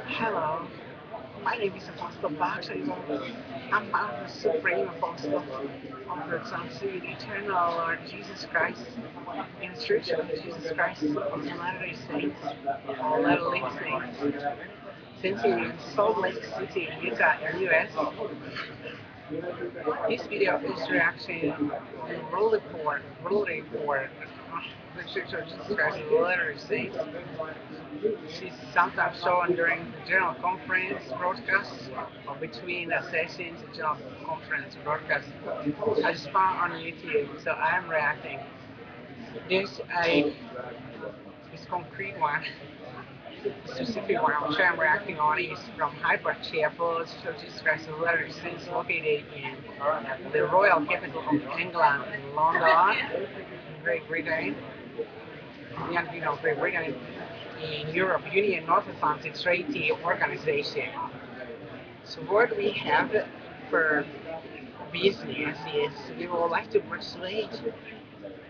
Hello, my name is Apostle Baksay. I'm the Supreme Apostle of the Translated Eternal Lord Jesus Christ in the Church of Jesus Christ of the Latter-day Saints, or Latter-day Saints, since in Salt Lake City, Utah, US. This video is reaction ruling for the Church of Jesus Christ of the Latter-day Saints. She's sometimes shown during the General Conference broadcasts or between the sessions, the General Conference broadcasts. I just found on YouTube, so I'm reacting. There's a this concrete one, the specific one which I'm reacting on is from Hyper Chapel, Church of Jesus Christ of Latter-day Saints, located in the royal capital of England, in London, Great Britain. Great Britain in Europe Union North Atlantic Treaty Organization. So what we have for business is we would like to persuade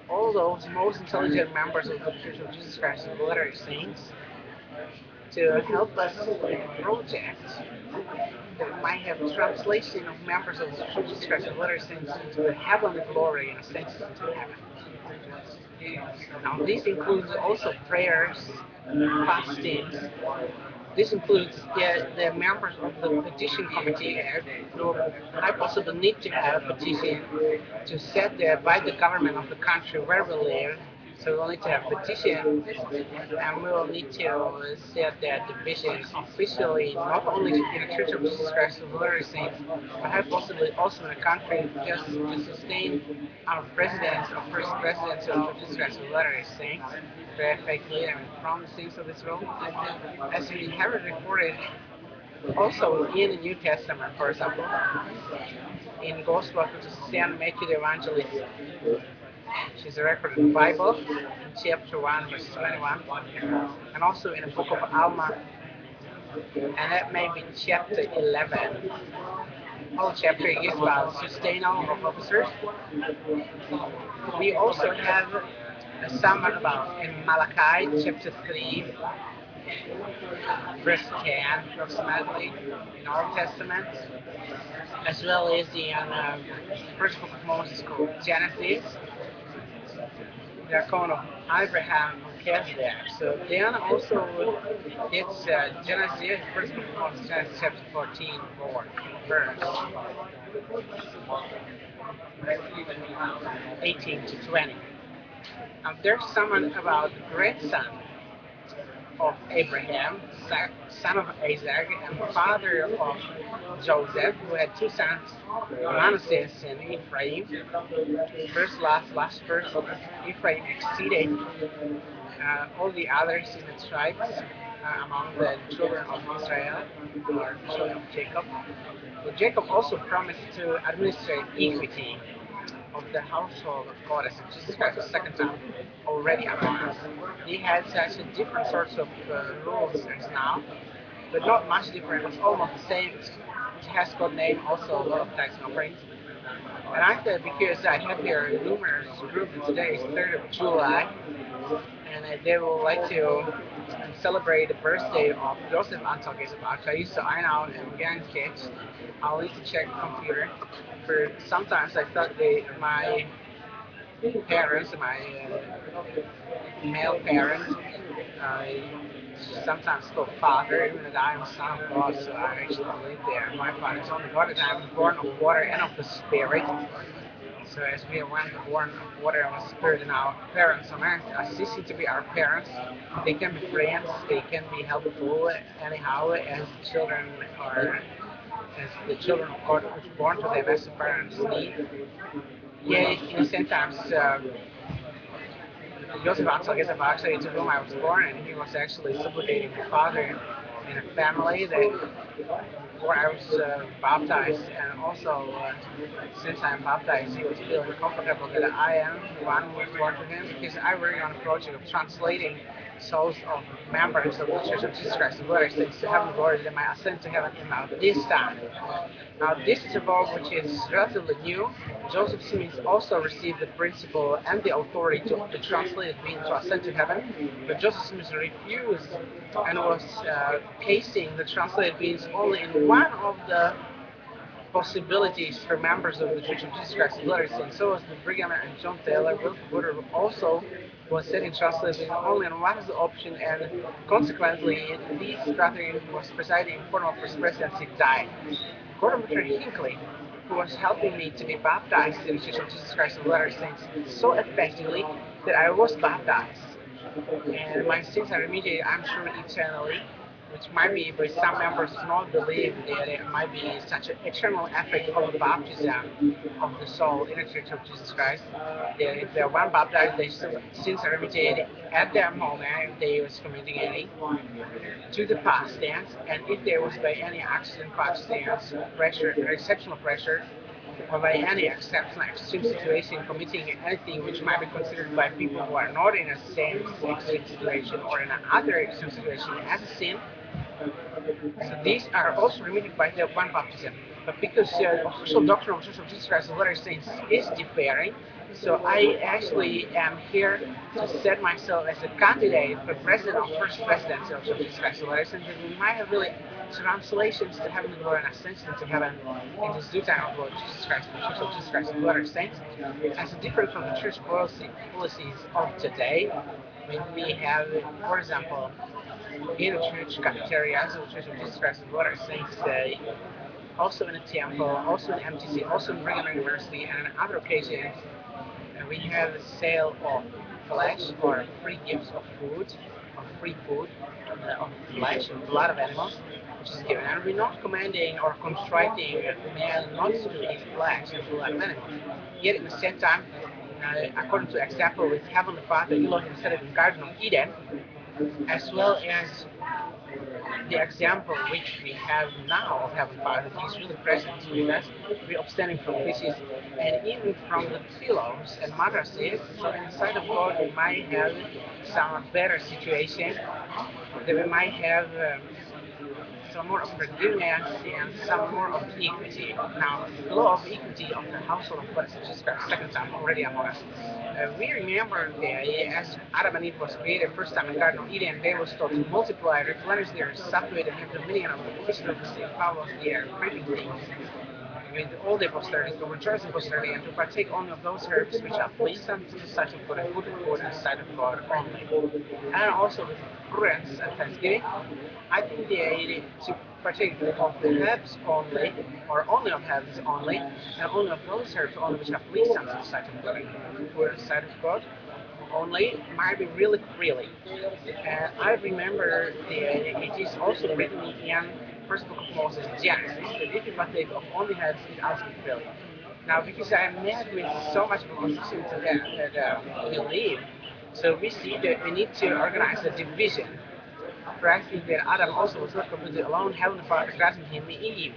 all those most intelligent members of the Church of Jesus Christ of Latter-day Saints to help us project that might have translation of members of the Church of Jesus Christ of Latter-day Saints into the heavenly glory and ascension into heaven. Now this includes also prayers, fastings. This includes the members of the petition committee who I possibly need to have a petition to set by the government of the country where we live. So we'll need to have petition, and we will need to set that division officially, not only in the Church of Jesus Christ of Latter-day Saints, but possibly also in the country, just to sustain our presidents, our first presidents of the Church of Jesus Christ of Latter-day Saints, very effectively and from the things of this world, as we have it recorded also in the New Testament, for example, in Gospel according to St. Matthew the Evangelist. She's a record in the Bible, in chapter 1, verse 21, and also in the book of Alma, and that may be chapter 11. Whole chapter is about sustainable of officers. We also have some about in Malachi, chapter 3, verse 10, approximately, in Old Testament, as well as in first book of Moses called Genesis, the account of Abraham and Melchizedek. So then also it's Genesis, first book of Moses, Genesis chapter 14, verse 18 to 20. There's someone about the grandson of Abraham, son of Isaac, and father of Joseph, who had two sons, Manasseh and Ephraim. Last verse, Ephraim exceeded all the others in the tribes among the children of Israel, or children of Jacob. So Jacob also promised to administrate equity of the household of God as Jesus Christ the second time already among us. He had such a different sorts of rules as now, but not much different. It's almost the same. It has got name also a lot of tax offerings. And I thought because I have here numerous groups today is 3rd of July, and they would like to celebrate the birthday of Joseph Antalges of Baksay. So I now am getting sketched. I'll need to check the computer. For sometimes I thought my parents, my male parents, uh, sometimes called father, even though I am son of God, so I actually believe there. My father is only God, and I am born of water and of the Spirit. So as we are one born of water and of spirit, and our parents are ceasing to be our parents. They can be friends, they can be helpful anyhow as children are as the children of God was born to them as the parents need. Yeah, in the same times Joseph Axel is actually to whom I was born, and he was actually subjugating my father in a family that before I was baptized, and also since I'm baptized, he was feeling comfortable that I am the one who was born to him, because I work on a project of translating souls of members of the Church of Jesus Christ of Latter-day Saints to heaven, glory, they might ascend to heaven in this time. Now, this is a vow which is relatively new. Joseph Smith also received the principle and the authority to translate it being to ascend to heaven, but Joseph Smith refused and was pasting the translated beings only in one of the possibilities for members of the Church of Jesus Christ of Latter-day Saints. So was the Brigham and John Taylor. Wilford Woodard also was setting translated only on one of the option, and consequently, these brethren who was presiding in form of First Presidency died. Gordon Butcher Hinckley, who was helping me to be baptized in the Church of Jesus Christ of Latter-day Saints so effectively that I was baptized. And my sins are remediated, I'm sure, eternally, which might be, but some members do not believe that it might be such an eternal effect of the baptism of the soul in the Church of Jesus Christ. That if they are one baptized, their sins are remediated at that moment if they was committing any to the past tense, and if there was by any accident, past tense, pressure, exceptional pressure, or by any exceptional extreme situation committing anything which might be considered by people who are not in a same extreme situation or in another extreme situation as a sin. So these are also remitted by the one baptism. But because the official doctrine of the Church of Jesus Christ of Latter-day Saints is differing, so I actually am here to set myself as a candidate for president or first presidency of the Church of Jesus Christ of Latter-day Saints. And we might have really translations to heaven and glory and ascension to heaven in this due time of Lord Jesus Christ, the Church of Jesus Christ of Latter-day Saints, as different from the church policies of today. When we have, for example, in the church cafeterias of the Church of Jesus Christ of Latter-day Saints, also in a temple, also in MTC, also in Brigham University, and on other occasions, we have a sale of flesh or free gifts of food, or free food of flesh, of blood of animals, which is given. And we're not commanding or constraining man not to eat flesh and blood of animals. Yet at the same time, according to example with Heavenly Father, Elohim said it in the Garden of Eden, as well as the example which we have now of Heavenly Father, He is really present with us. We're abstaining from fishes and even from the pillows and mattresses. So in the sight of God, we might have some better situation, that we might have some more of forgiveness and some more of equity. Now, the law of equity of the household of God, such as the second time already among us. We remember that as Adam and Eve was created first time in the Garden of Eden, they was told to multiply, replenish their subdue and have dominion of the fish of the sea, power of the air, creeping things, with all their posterity, to rejoice in posterity, and to partake only of those herbs which are pleasant to the sight of God and good of God and sight of God only. And also with prudence and thanksgiving, I think the idea to partake of the herbs only, or only of herbs only, and only of those herbs only which are pleasant to the sight of God and good of God and sight of God only, might be really freely. And I remember that it is also written in First Book of Moses, Genesis, that if you partake of only herbs, it asks freely. Now, because I am met with so much of opposition to that belief, so we see that we need to organize a division. Practically, that Adam also was not completely alone. Heavenly Father granted him Eve.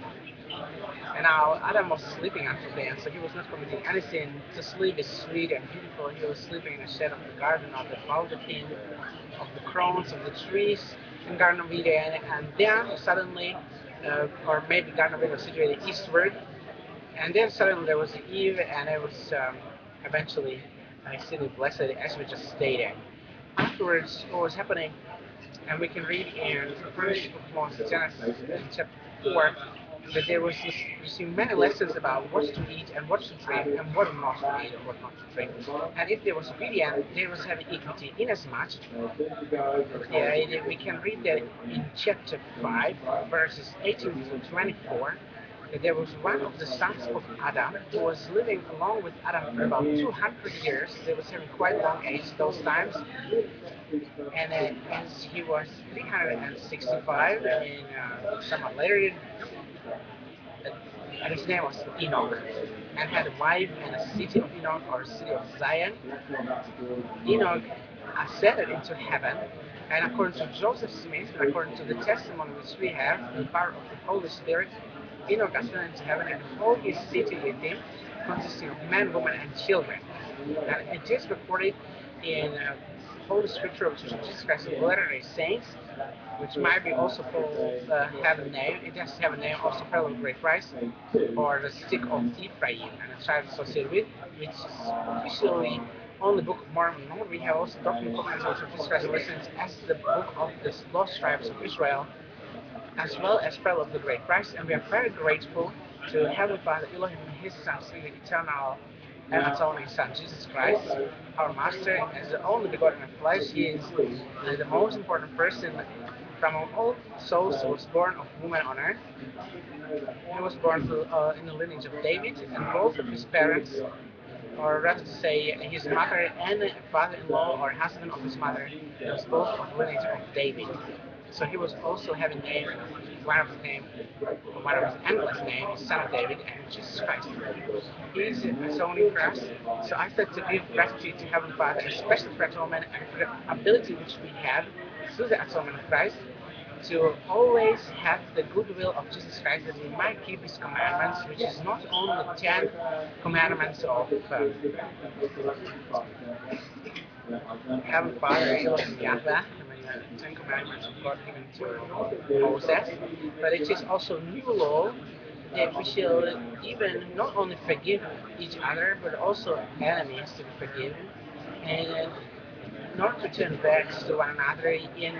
And now Adam was sleeping until then, so he was not committing any sin. To sleep is sweet and beautiful. He was sleeping in the shade of the garden of the baldachin, of the crowns of the trees in Garden of Eden. And then suddenly, or maybe Garden of Eden was situated eastward, and then suddenly there was Eve, and it was eventually city blessed, as we just stated. Afterwards, what was happening, and we can read in First Book of Moses, Genesis, chapter 4, that there was this, you see many lessons about what to eat and what to drink and what not to eat and what not to drink. And if there was obedience, there was having equity. Inasmuch, we can read that in chapter 5, verses 18 to 24, that there was one of the sons of Adam who was living along with Adam for about 200 years. They was having quite long age those times. And as he was 365 in somewhat later, and his name was Enoch, and had a wife in the city of Enoch, or city of Zion. Enoch ascended into heaven, and according to Joseph Smith, and according to the testimony which we have, the power of the Holy Spirit, Enoch ascended into heaven, and the whole his city with him, consisting of men, women, and children. And it is recorded in Holy Scripture of Jesus Christ of Latter-day Saints, which might be also called have a name. It does have a name also Pearl of Great Price, or the Stick of Ephraim, and a tribe associated with, which is officially only Book of Mormon. Nor we have also Doctrine and Covenants of Jesus Christ of Latter-day Saints as the book of the lost tribes of Israel, as well as Pearl of the Great Price, and we are very grateful to Heavenly Father Elohim, His Son, the eternal and atoning Son, Jesus Christ, our Master, as the only begotten of flesh. He is the most important person from all souls who was born of woman on earth. He was born in the lineage of David, and both of his parents, or rather to say his mother and father-in-law or husband of his mother, was both of lineage of David. So he was also having name, one of his endless name is Son of David and Jesus Christ. He is atoning for us. So I start to give gratitude to Heavenly Father, especially for atonement and for the ability which we have through the atonement of Christ to always have the goodwill of Jesus Christ that we might keep His commandments, which is not only the 10 commandments of Heavenly Father, Elohim Yahweh, and the 10 commandments of God given to Moses, but it is also new law that we shall even not only forgive each other, but also enemies to be forgiven, and not to turn backs to one another in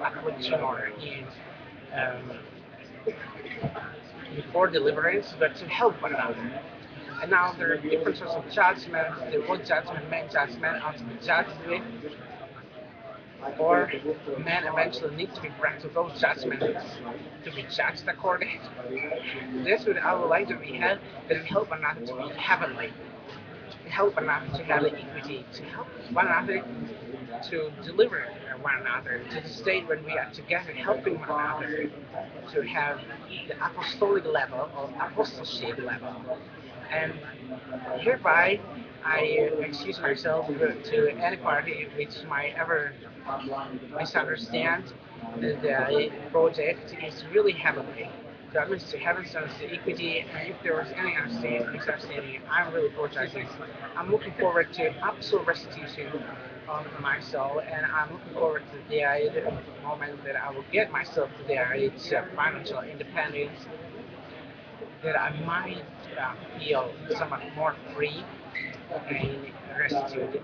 affliction or in um, before deliverance, but to help one another. And now there are different sorts of judgments. The world judgment, man judgment, are to be judged with, or man eventually needs to be brought to those judgments to be judged according. This would our life that we have, that we help one another to be heavenly, to help one another to have the equity, to help one another to deliver one another to the state when we are together helping one another to have the apostolic level or apostleship level. And hereby, I excuse myself to any party which might ever misunderstand that the project is really heavenly. To administer heaven sons the equity, and if there was any misunderstanding, I'm really apologizing. I'm looking forward to absolute restitution of my soul, and I'm looking forward to the moment that I will get myself to its financial independence, that I might feel somewhat more free and restituted.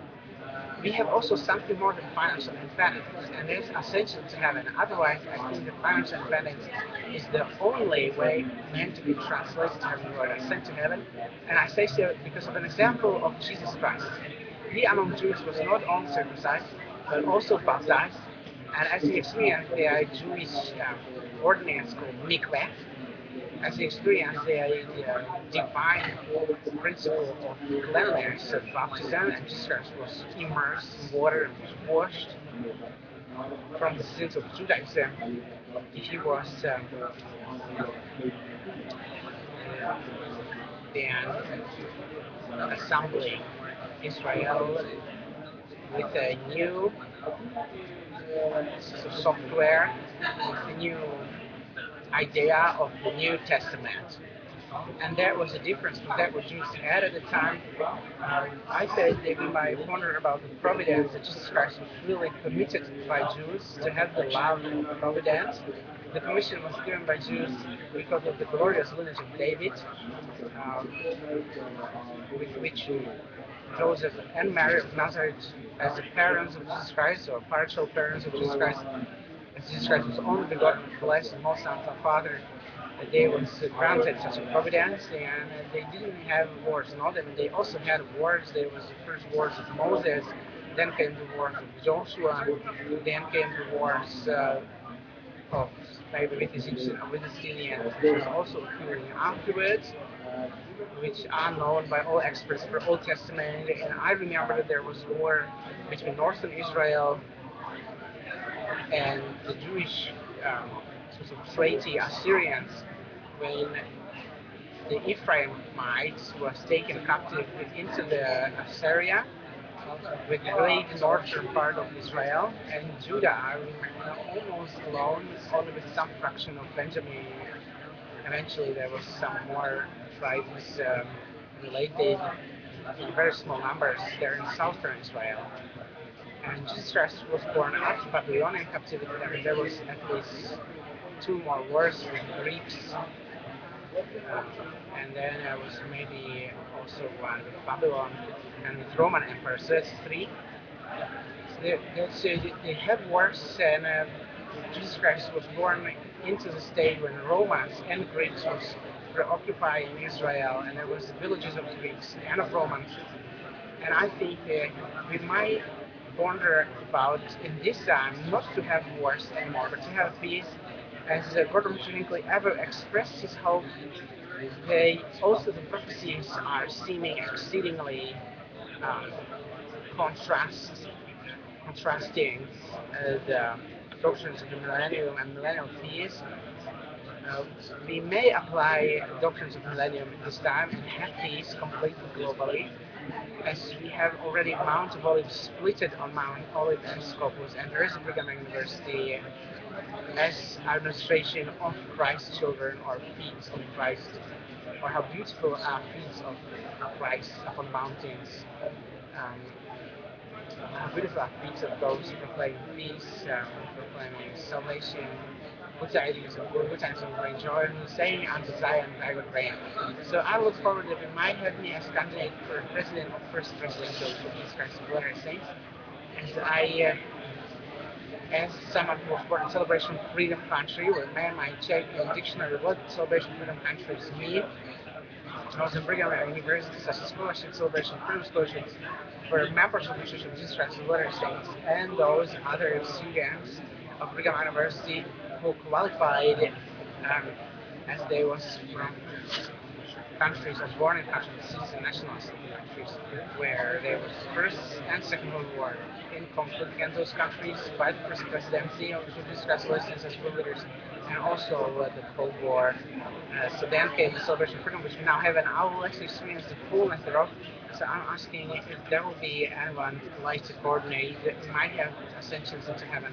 We have also something more than financial independence, and it is essential to have it. Otherwise, I think that financial independence is the only way man to be translated to heaven or sent to heaven. And I say so because of an example of Jesus Christ. He among Jews was not only circumcised, but also baptized, and as he experienced the Jewish ordinance called mikveh, as he experienced the divine principle of cleanliness of baptism, and Jesus Christ was immersed in water and was washed from the sins of Judaism. He was then assembling Israel with a new software, with a new idea of the New Testament. And that was the difference with that what Jews had at the time. I said that we might wonder about the providence that Jesus Christ was really permitted by Jews to have the love of providence. The permission was given by Jews because of the glorious lineage of David, um, with which Joseph and Mary of Nazareth as the parents of Jesus Christ, or partial parents of Jesus Christ, as Jesus Christ was only begotten of flesh and most sons of Father, they was granted such a providence, and they didn't have wars. No, they also had wars. There was the first wars of Moses, then came the wars of Joshua, then came the wars of maybe with the Syrians, which was also occurring afterwards, which are known by all experts for Old Testament. And I remember that there was a war between northern Israel and the Jewish sort of treaty Assyrians, when the Ephraimites was taken captive into the Assyria, with the great northern part of Israel, and Judah remained almost alone, only with some fraction of Benjamin. Eventually, there was some more tribes related in very small numbers there in southern Israel. And Jesus Christ was born after Babylonian captivity. There was at least two more wars with Greeks, and then there was maybe also one with Babylon and with Roman Empire. So that's three. They had wars, and Jesus Christ was born into the state when Romans and Greeks was occupying Israel, and there was the villages of Greeks and of Romans. And I think we might wonder about in this time not to have wars anymore, but to have peace. As Gordon Hinckley ever expressed his hope, they also the prophecies are seeming exceedingly um, contrast contrasting the doctrines of the millennium and millennial theism. Uh, we may apply doctrines of millennium in this time and have peace completely globally, as we have already Mount of Olives split on Mount Olive and Scopus, and there is a Brigham University as administration of Christ's children or feet of Christ, or how beautiful are feet of Christ upon mountains. Um, how beautiful are feet of those who proclaim peace, proclaiming salvation, good tidings of great joy, and saying unto Zion, thy good reign. So I look forward that we might have me as candidate for president of first presidential of Jesus Christ of Latter-day Saints, as I as someone who was born in Celebration Freedom Country, where man might check in the dictionary what Celebration Freedom Countries mean. I was in Brigham Young University, such as scholarship, Celebration Freedom scholarships for members of the Church of Jesus Christ of Latter-day Saints and those other students of Brigham University who qualified um, as they was from countries or born in countries, cities and nationals countries where there was First and Second World War in conflict against those countries, by the first presidency of the Jesus Christ Latter-day as world leaders, and also the Cold War. So then came the Celebration of Freedom, which we now have, and I will actually experience the fullness thereof. So I'm asking if there will be anyone like to coordinate that might have ascensions into heaven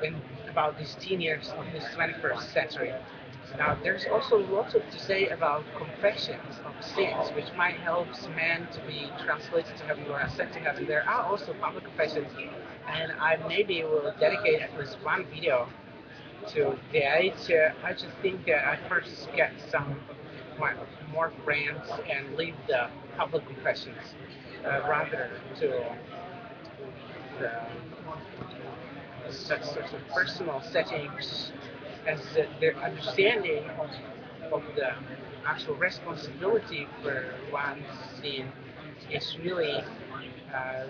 in about these teen years of this 21st century. Now, there's also lots of to say about confessions of sins, which might help man to be translated to heaven or ascend to heaven. There are also public confessions, and I maybe will dedicate at least one video to that. I just think that I first get some more friends and leave the public confessions rather to the such sorts of personal settings as their understanding of the actual responsibility for one's sin is really uh,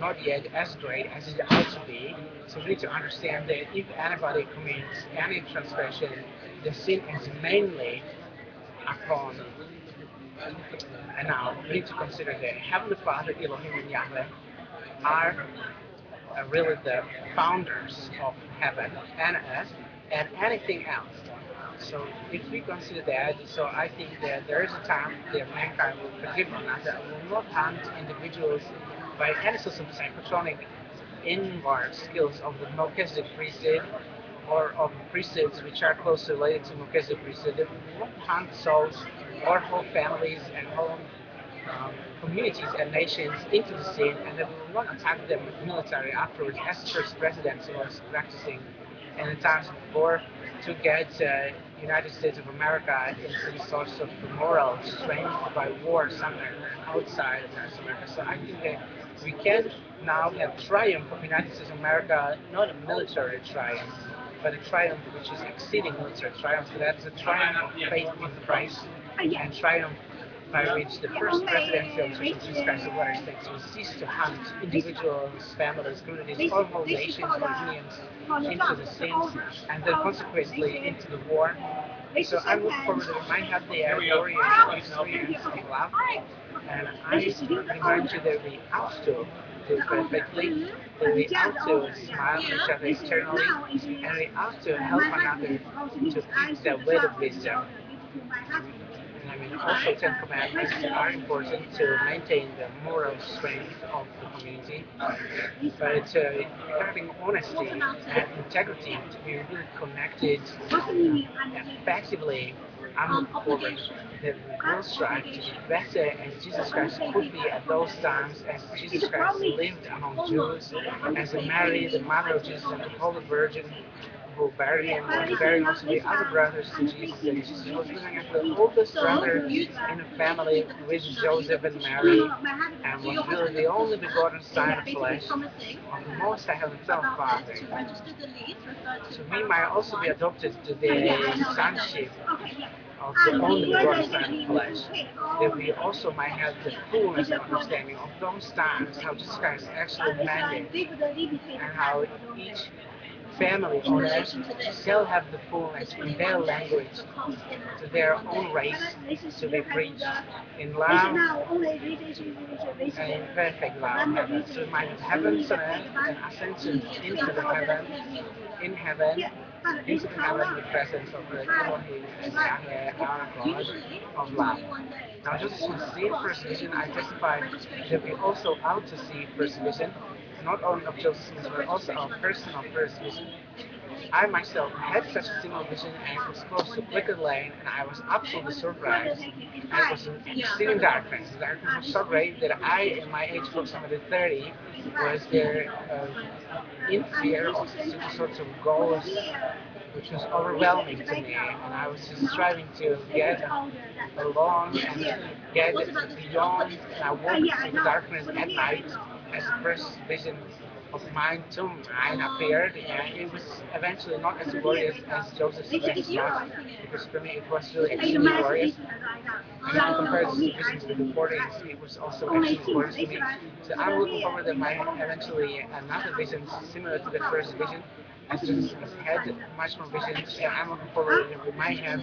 not yet as great as it ought to be. So we need to understand that if anybody commits any transgression, the sin is mainly upon. And now we need to consider that Heavenly Father, Elohim and Yahweh are really the founders of heaven and earth and anything else. So if we consider that, so I think that there is a time that mankind will forgive one another and will not hunt individuals by any sorts of psychotronic inward skills of the Melchizedek priesthood or of priesthoods which are closely related to Melchizedek priesthood. They will not hunt souls or whole families and whole communities and nations into the scene, and they will not attack them with military afterwards, as first president was practicing in the times before, to get United States of America into the source of moral strength by war somewhere outside of North America. So I think that we can now have triumph of United States of America, not a military triumph, but a triumph which is exceeding military triumph. So that's a triumph of faith in Christ and triumph by which the first presidency of the Church of Jesus Christ of Latter-day Saints will cease to hunt individuals, families, communities, or whole nations or unions into the sins and then consequently into the war. So I look forward that we might have the glorious experience of love, and I remind you that we ought to do perfectly, that we ought to smile at each other eternally, and we ought to help one another to keep the way of wisdom. I mean, also Ten Commandments are important to maintain the moral strength of the community, but regarding honesty and integrity, to be really connected effectively I'm looking forward that we will strive to be better as Jesus Christ could be at those times, as Jesus Christ lived among Jews, as Mary, the mother of Jesus, and the Holy Virgin who buried him, was bearing also the other brothers to Jesus, and Jesus was living as the oldest brother in a family with Joseph and Mary, and was really the only begotten Son of flesh of the Most High Heavenly Father. So we might also be adopted to the sonship of the only begotten Son of flesh, that we also might have the fullness of understanding of those times, how Jesus Christ actually meant it, and how each family on earth shall have the fullness in their language to their own race to be preached in love and in perfect love heaven. So we might have heavens on earth and ascension into the heaven, in heaven, into the heavenly presence of the Elohim Yahweh, our God of love. Now, just as we see first vision, I testify that we also ought to see first vision, not only of Joseph Smith, but also of personal first vision. I myself had such a similar vision, and it was close to Clicker Lane, and I was absolutely surprised. And it was an extreme darkness. The darkness was so great that I, in my age approximately 30, was there in fear of certain sorts of ghosts, which was overwhelming to me, and I was just striving to get along and get beyond, and I walked through the darkness at night as the first vision of mine to mine appeared, and it was eventually not as glorious as Joseph's vision was, because for me it was really extremely glorious. And if you compare this vision to the 40s, it was also extremely glorious to me. So I'm looking forward that might eventually another vision similar to the first vision, as Jesus had much more visions, and I'm looking forward that we might have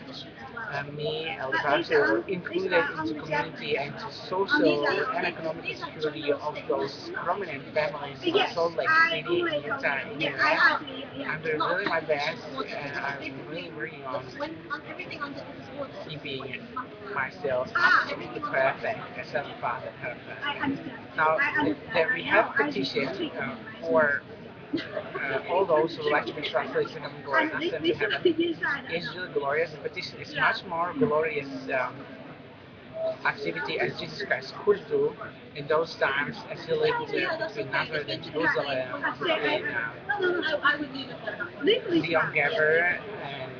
me, El Baksay, were included into community and to social and economic security of those prominent families in Salt Lake City, in Utah, in the US. I'm doing really my best, and I'm really working on keeping myself absolutely perfect as Heavenly Father perfect. Now, that we have petitioned for all those who would like to be translated to heaven, glory, and ascend to heaven is really glorious. The petition is much more glorious activity as Jesus Christ could do in those times as he lived between Nazareth and Jerusalem, between Leon Geber and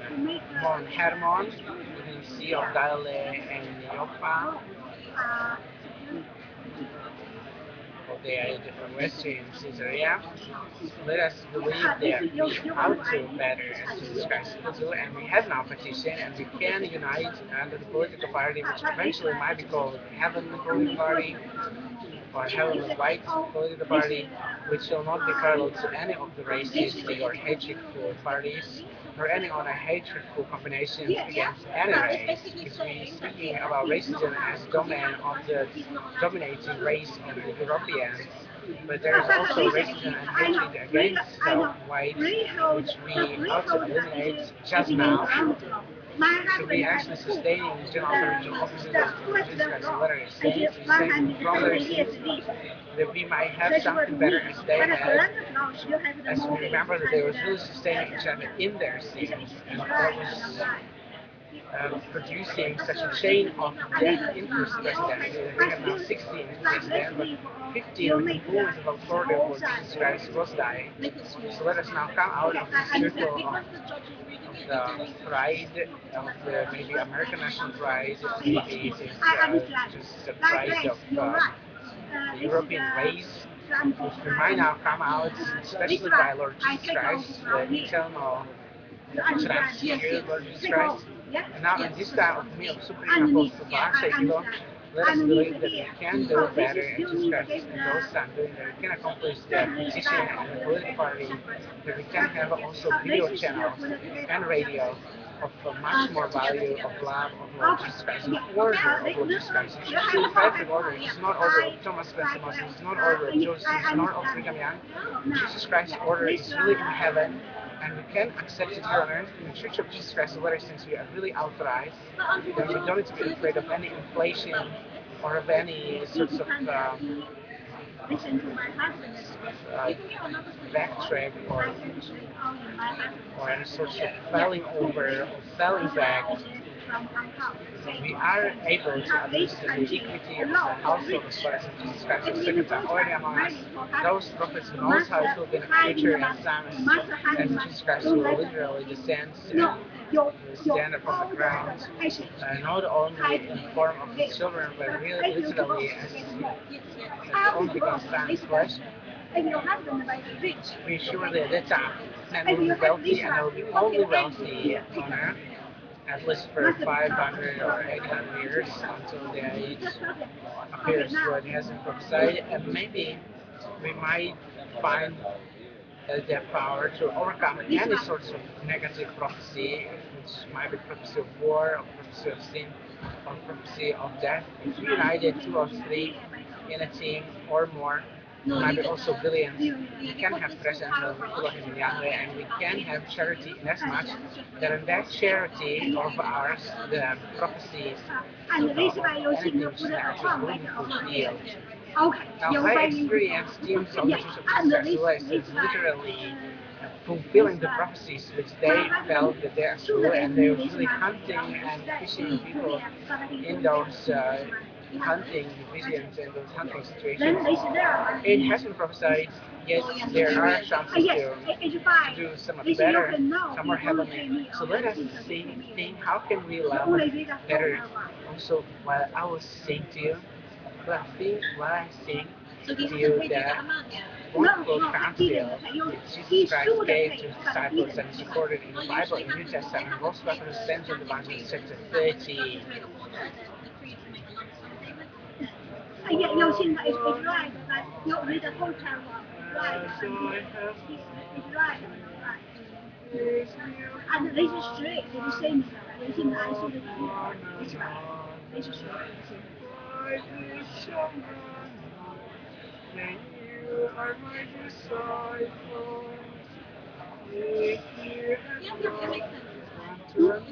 Mount Hermon, between the Sea of Galilee and Joppa, of the different Western Caesarea. Let us believe that we ought to better as Jesus Christ will do, and we have now petition, and we can unite under the political party, which eventually might be called Heavenly Political Party, or Heavenly White Political Party, which shall not be parallel to any of the racist or hatredful parties, nor any other hatredful combinations against any race, because we're speaking about racism as domain of the dominating race of the Europeans, but there is also racism and hatred against white, which we ought to eliminate just now. So we actually sustaining general spiritual officers of Jesus Christ and letter saints, we save from their sins, that we might have something better as they had, as we remember that they were really sustaining each other in their sins, and that was producing such a chain of death into presidency. We have now 16 presidents, but 15 with the fullness of authority for Jesus Christ was dying. So let us now come out of the circle of the pride, of the maybe American national pride, maybe it is just the pride of the European race, which we might now come out, especially by Lord Jesus Christ, the eternal transfigured Lord Jesus Christ. And now in this time of me of Supreme Apostle Baksay, let us believe that we can do better at Jesus Christ in those times, doing that we can accomplish the petition and the political party, that we can have also video channels and radio of much more value of love of Lord Jesus Christ, an order of Lord Jesus Christ. It's actually a perfect order. It's not order of Thomas Spencer Moses, it's not order of Joseph, it's not of Brigham Young. Jesus Christ's order is really in heaven, and we can accept it here on earth. In the Church of Jesus Christ of Latter-day we are really authorized, and we don't need to be afraid of any inflation or of any sorts of backtrack or any sorts of falling over or falling back We are able to administer the equity of the household of God as Jesus Christ the second are already among us. Those prophets who knows how it will be in the future as time as Jesus Christ will literally descend and stand upon the ground, not only in the form of his children, but really literally as the only begotten Son in flesh. We surely at that time men will be wealthy and they will be only wealthy on earth at least for 500 or 800 years until the age appears what has been prophesied, and maybe we might find their power to overcome any sorts of negative prophecy, which might be prophecy of war, or prophecy of sin, or prophecy of death. If we united two or three in a team or more, maybe also billions, we can have presence of Elohim Yahweh, and we can have charity in as much that in that charity of ours, the prophecies of anything which is negative will be fulfilled. Now, I experienced teams of the Church of Jesus Christ literally fulfilling the prophecies which they felt that they are true, and they were really hunting and fishing people in those hunting visions and those hunting situations. It has been prophesied, yet there are chances to do so much better, some more heavenly. So let us think how can we love better. Also, while I was saying to you, what I think to you that wonderful counsel that Jesus Christ gave to his disciples and is recorded in the Bible in the New Testament most represents in the Bible chapter 30. When you are my disciple, if you have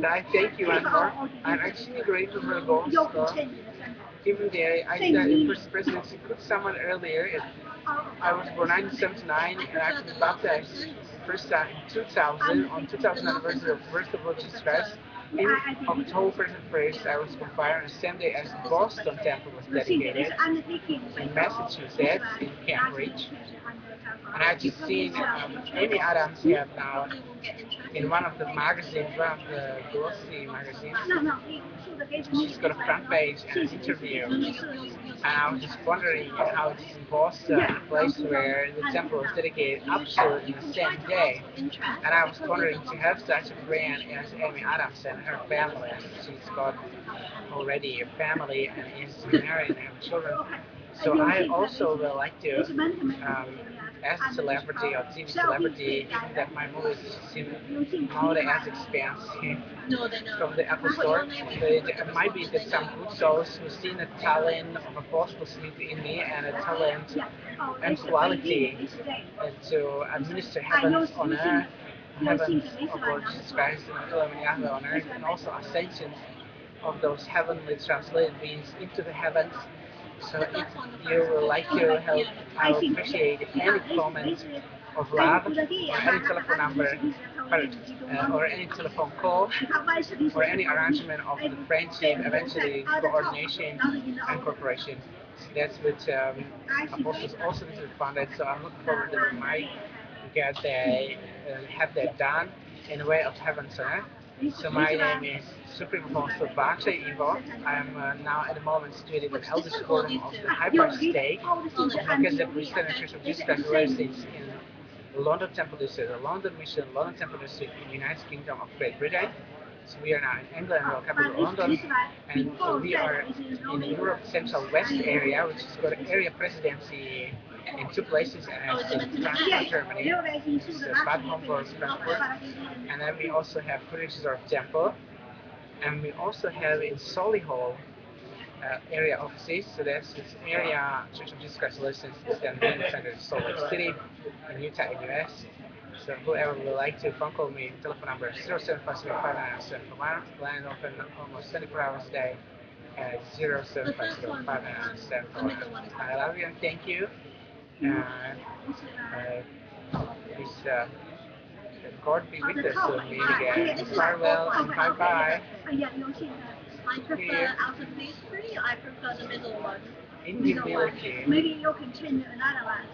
I thank you, and more. I'm actually grateful for the goals. Even there, I said in first presidency, could someone earlier, I was born 1979 and I was baptized first time in 2000 on 2000 anniversary of the birth of Lord Jesus Christ. In October 1st, I was confined on the same day as the Boston Temple was dedicated in Massachusetts, in Cambridge. And I just seen Amy Adams have now in one of the magazines, one of the glossy magazines. She's got a front page and an interview. And I was just wondering how it's in Boston, a place where the temple was dedicated absolutely the same day. And I was wondering to have such a brand as Amy Adams and her family. She's got already a family and is married and have children. So I also would like to, as a celebrity or TV celebrity, given that my movies seem nowadays expensive from the Apple Store, it might be that some good souls who see the talent of Apostle Smith in me and a talent and quality to administer heavens on earth, heavens of Lord Jesus Christ and Elohim Yahweh on earth, and also ascension of those heavenly translated beings into the heavens. So if you would like to help, I would appreciate any comment of love or any telephone number or any telephone call or any arrangement of the friendship, eventually coordination and cooperation. That's what Apostles also need to be funded. So I'm looking forward that we might get have that done in the way of heaven on earth. So my name is Supreme Apostle Baksay. I am now at the moment situated in the eldest quorum of the Hyper Stake because the Christian Church of Jesus Christ resides in the London Temple District, the London Mission, London Temple District in the United Kingdom of Great Britain. So we are now in England, our capital London, and we are in the Europe Central West area, which has got an area presidency in two places, and it's in Frankfurt, Germany, which is Bad Homburg, Frankfurt, and then we also have Königsdorf Temple, and we also have in Solihull area offices. So that's this area Church of Jesus Christ License is then main center in Salt Lake City in Utah, in US. So whoever would like to phone call me, telephone number 0750599741. Line open almost 24 hours a day at 0750599741. I love you and thank you. is that God be with us. So meet again. Farewell and bye bye. I prefer out of these three, I prefer the middle one. Invisibility. Maybe you'll continue another one.